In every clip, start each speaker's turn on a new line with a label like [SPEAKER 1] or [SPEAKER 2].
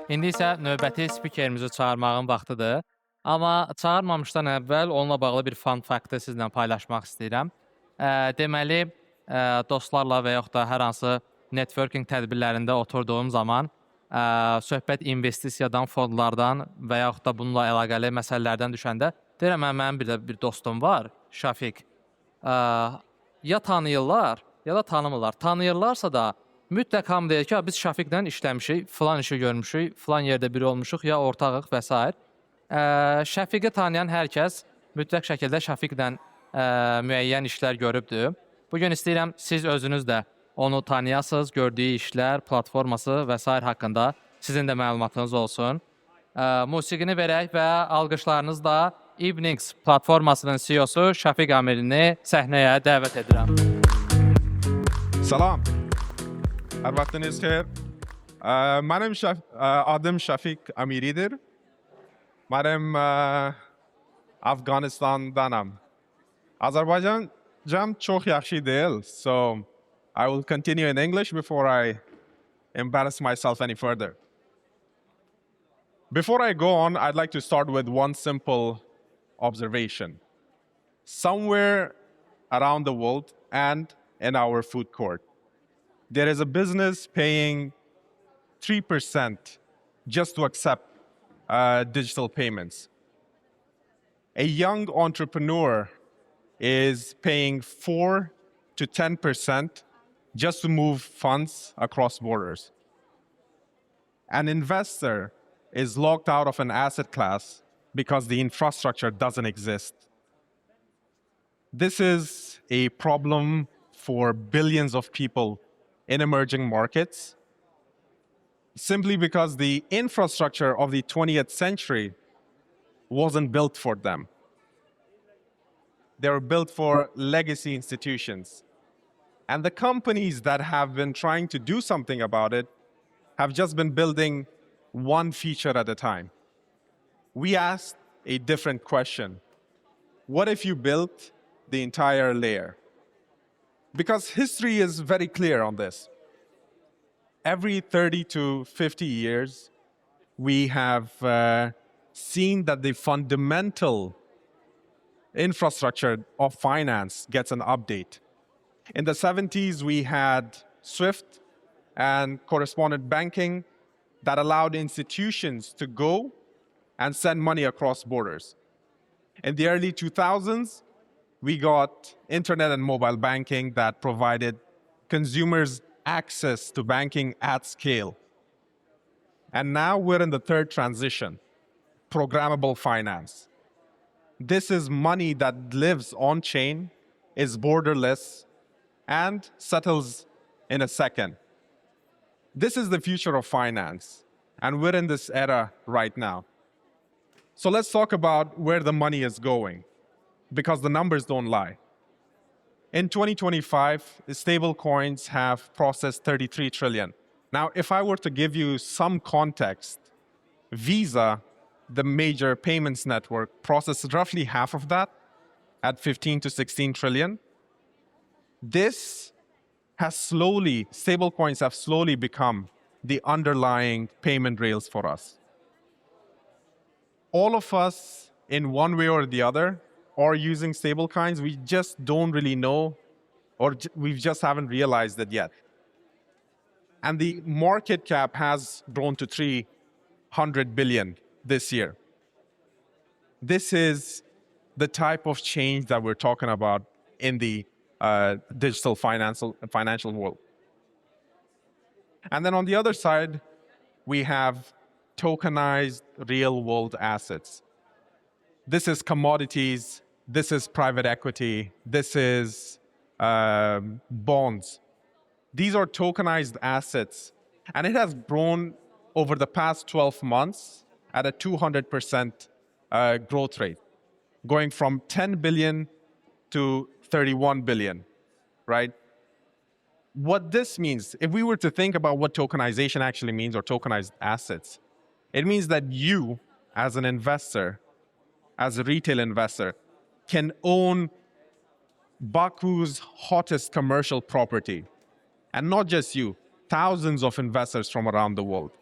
[SPEAKER 1] İndi isə növbəti spikerimizi çağırmağın vaxtıdır. Amma çağırmamışdan əvvəl onunla bağlı bir fun faktı sizlə paylaşmaq istəyirəm. Deməli, dostlarla və yaxud da hər hansı networking tədbirlərində oturduğum zaman söhbət investisiyadan, fondlardan və yaxud da bununla əlaqəli məsələlərdən düşəndə deyirəm, mənim bir dostum var, Shafiq. Ya tanıyırlar, ya da tanımırlar. Tanıyırlarsa da mütləq hamı deyir ki, biz Shafiqlə işləmişik, filan işi görmüşük, filan yerdə biri olmuşuq, ya ortağıq və s. Shafiqi tanıyan hər kəs mütləq şəkildə Shafiqlə müəyyən işlər görübdür. Bugün istəyirəm siz özünüz də onu tanıyasınız, gördüyü işlər, platforması və s. haqqında sizin də məlumatınız olsun. Musiqini verək və alqışlarınızla Invnex platformasının CEO-su Shafiq Amirini səhnəyə dəvət edirəm.
[SPEAKER 2] Salam. Hər vaxtınız xeyir. Mənim adım Shafiq Amiridir. Mənim Afganistandanam. Azərbaycancam çox yaxşı deyil, so I will continue in English before I embarrass myself any further. Before I go on, I'd like to start with one simple observation. Somewhere around the world and in our food court, there is a business paying 3% just to accept digital payments. A young entrepreneur is paying 4 to 10% just to move funds across borders. An investor is locked out of an asset class because the infrastructure doesn't exist. This is a problem for billions of people in emerging markets, simply because the infrastructure of the 20th century wasn't built for them. They were built for legacy institutions. And the companies that have been trying to do something about it have just been building one feature at a time. We asked a different question. What if you built the entire layer? Because history is very clear on this. Every 30 to 50 years, we have seen that the fundamental infrastructure of finance gets an update. In the 70s, we had SWIFT and correspondent banking that allowed institutions to go and send money across borders. In the early 2000s, we got internet and mobile banking that provided consumers access to banking at scale. And now we're in the third transition, programmable finance. This is money that lives on-chain, is borderless, and settles in a second. This is the future of finance, and we're in this era right now. So let's talk about where the money is going, because the numbers don't lie. In 2025, stable coins have processed 33 trillion. Now, if I were to give you some context, Visa, the major payments network, processed roughly half of that at 15 to 16 trillion. This has stablecoins have slowly become the underlying payment rails for us. All of us, in one way or the other, are using stablecoins. We just don't really know, or we just haven't realized it yet. And the market cap has grown to 300 billion this year. This is the type of change that we're talking about in the digital financial world. And then on the other side, we have tokenized real-world assets. This is commodities, this is private equity, this is bonds. These are tokenized assets, and it has grown over the past 12 months at a 200% growth rate, going from 10 billion to 31 billion, right? What this means, if we were to think about what tokenization actually means, or tokenized assets, it means that you, as an investor, as a retail investor, can own Baku's hottest commercial property. And not just you, thousands of investors from around the world.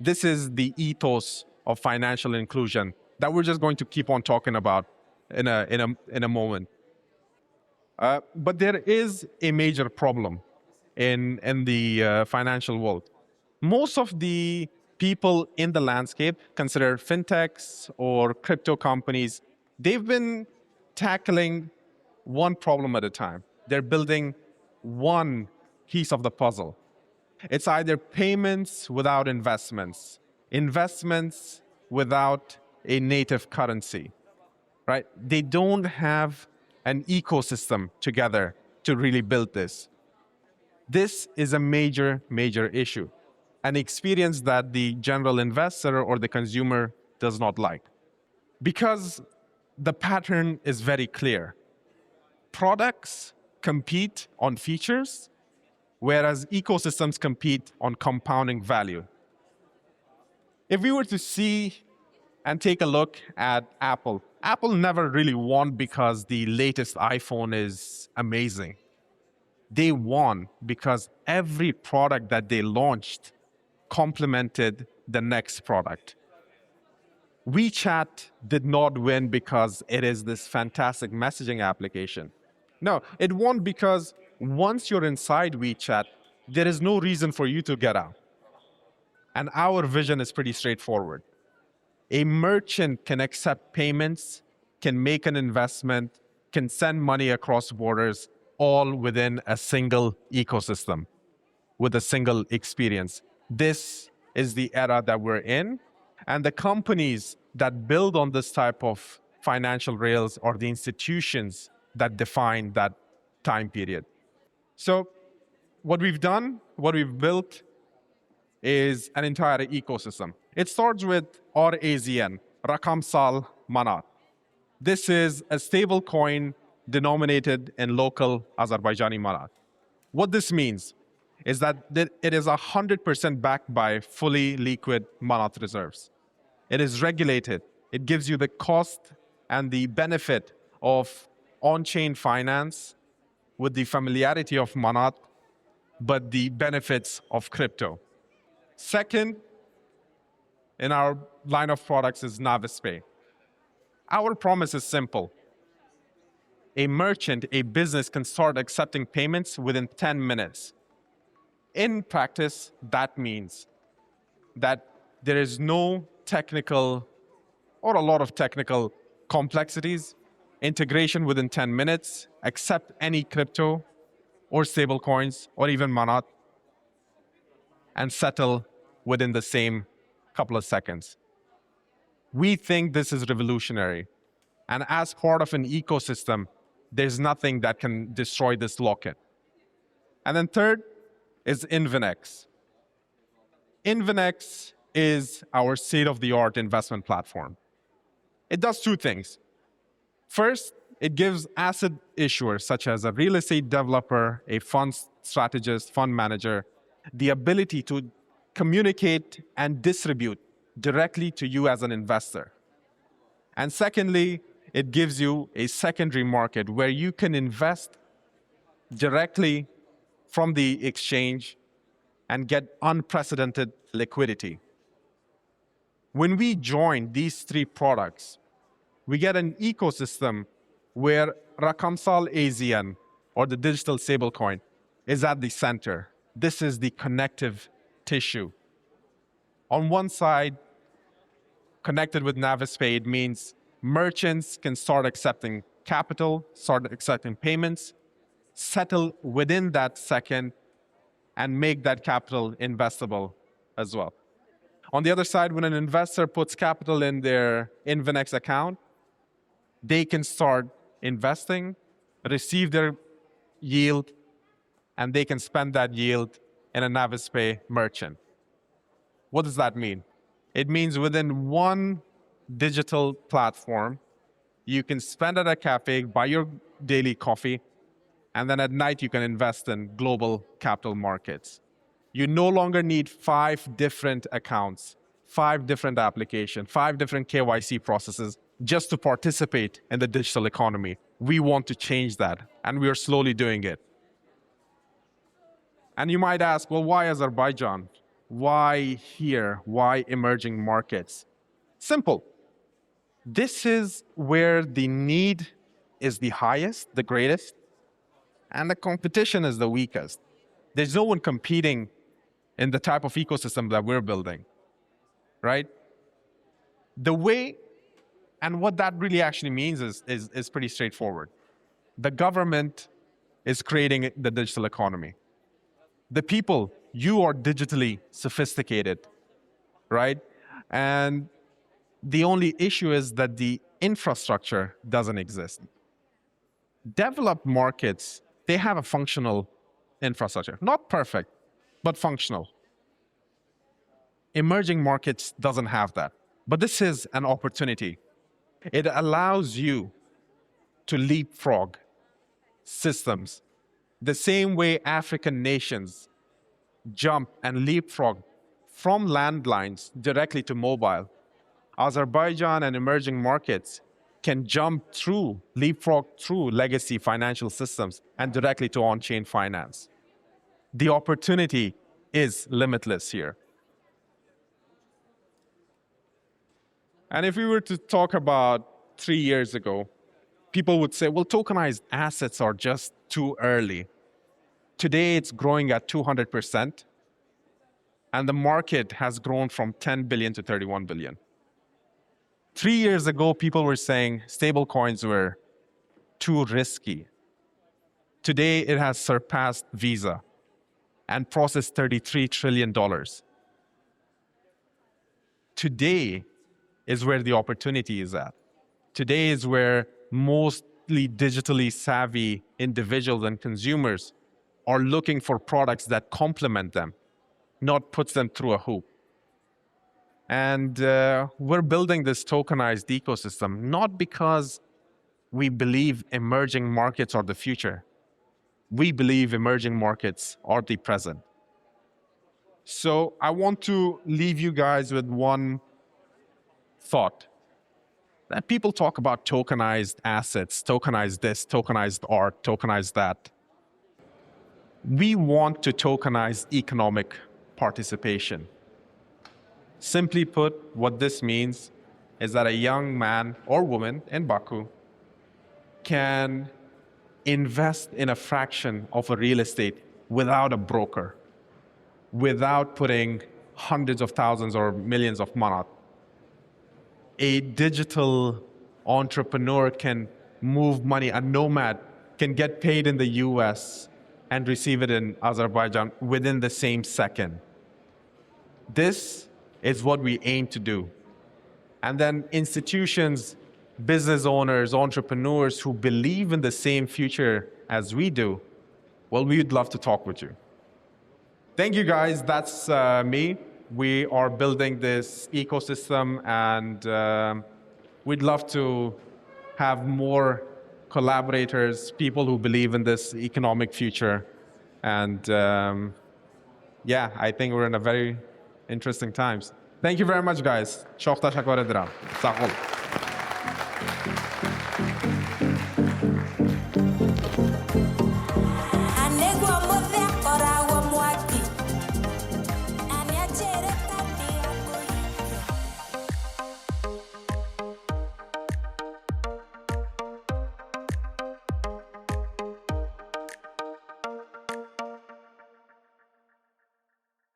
[SPEAKER 2] This is the ethos of financial inclusion that we're just going to keep on talking about in a moment. But there is a major problem in the financial world. Most of the people in the landscape, consider fintechs or crypto companies, they've been tackling one problem at a time. They're building one piece of the puzzle. It's either payments without investments, investments without a native currency, right? They don't have an ecosystem together to really build this. This is a major, major issue, an experience that the general investor or the consumer does not like. Because the pattern is very clear. Products compete on features, whereas ecosystems compete on compounding value. If we were to see and take a look at Apple, Apple never really won because the latest iPhone is amazing. They won because every product that they launched complemented the next product. WeChat did not win because it is this fantastic messaging application. No, it won because once you're inside WeChat, there is no reason for you to get out. And our vision is pretty straightforward. A merchant can accept payments, can make an investment, can send money across borders, all within a single ecosystem, with a single experience. This is the era that we're in, and the companies that build on this type of financial rails are the institutions that define that time period. So what we've done, what we've built, is an entire ecosystem. It starts with RAZN, Rakam Sal Manat. This is a stable coin denominated in local Azerbaijani manat. What this means is that it is 100% backed by fully liquid manat reserves. It is regulated. It gives you the cost and the benefit of on-chain finance with the familiarity of manat, but the benefits of crypto. Second, in our line of products is Navispay. Our promise is simple. A merchant, a business can start accepting payments within 10 minutes. In practice, that means that there is no technical or a lot of technical complexities, integration within 10 minutes, accept any crypto or stable coins or even manat, and settle within the same couple of seconds. We think this is revolutionary. And as part of an ecosystem, there's nothing that can destroy this lock-in. And then third is Invnex. Invnex is our state-of-the-art investment platform. It does two things. First, it gives asset issuers, such as a real estate developer, a fund strategist, fund manager, the ability to communicate and distribute directly to you as an investor. And secondly, it gives you a secondary market where you can invest directly from the exchange and get unprecedented liquidity. When we join these three products, we get an ecosystem where Rakamsal AZN, or the digital stablecoin, is at the center. This is the connective tissue. On one side, connected with Navispay, it means merchants can start accepting capital, start accepting payments, settle within that second, and make that capital investable as well. On the other side, when an investor puts capital in their Invnex account, they can start investing, receive their yield, and they can spend that yield in a Navispay merchant. What does that mean? It means within one digital platform, you can spend at a cafe, buy your daily coffee, and then at night you can invest in global capital markets. You no longer need 5 different accounts, 5 different applications, 5 different KYC processes just to participate in the digital economy. We want to change that, and we are slowly doing it. And you might ask, well, why Azerbaijan? Why here? Why emerging markets? Simple. This is where the need is the highest, the greatest, and the competition is the weakest. There's no one competing in the type of ecosystem that we're building, right? The way and what that really actually means is pretty straightforward. The government is creating the digital economy. The people, you are digitally sophisticated, right? And the only issue is that the infrastructure doesn't exist. Developed markets, they have a functional infrastructure. Not perfect, but functional. Emerging markets doesn't have that. But this is an opportunity. It allows you to leapfrog systems the same way African nations jump and leapfrog from landlines directly to mobile. Azerbaijan and emerging markets can jump through, leapfrog through legacy financial systems and directly to on-chain finance. The opportunity is limitless here. And if we were to talk about 3 years ago, people would say, well, tokenized assets are just too early. Today, it's growing at 200%, and the market has grown from 10 billion to 31 billion. 3 years ago, people were saying stablecoins were too risky. Today, it has surpassed Visa and processed $33 trillion. Today is where the opportunity is at. Today is where mostly digitally savvy individuals and consumers are looking for products that complement them, not puts them through a hoop. And we're building this tokenized ecosystem not because we believe emerging markets are the future. We believe emerging markets are the present. So I want to leave you guys with one thought. That people talk about tokenized assets, tokenized this, tokenized art, tokenized that. We want to tokenize economic participation. Simply put, what this means is that a young man or woman in Baku can invest in a fraction of a real estate without a broker, without putting hundreds of thousands or millions of manat. A digital entrepreneur can move money, a nomad can get paid in the US and receive it in Azerbaijan within the same second. This is what we aim to do. And then institutions, business owners, entrepreneurs who believe in the same future as we do, well, we'd love to talk with you. Thank you, guys. That's me. We are building this ecosystem, and we'd love to have more collaborators, people who believe in this economic future. And yeah, I think we're in a very interesting times. Thank you very much, guys. Çok teşekkür ederim. Sağ olun.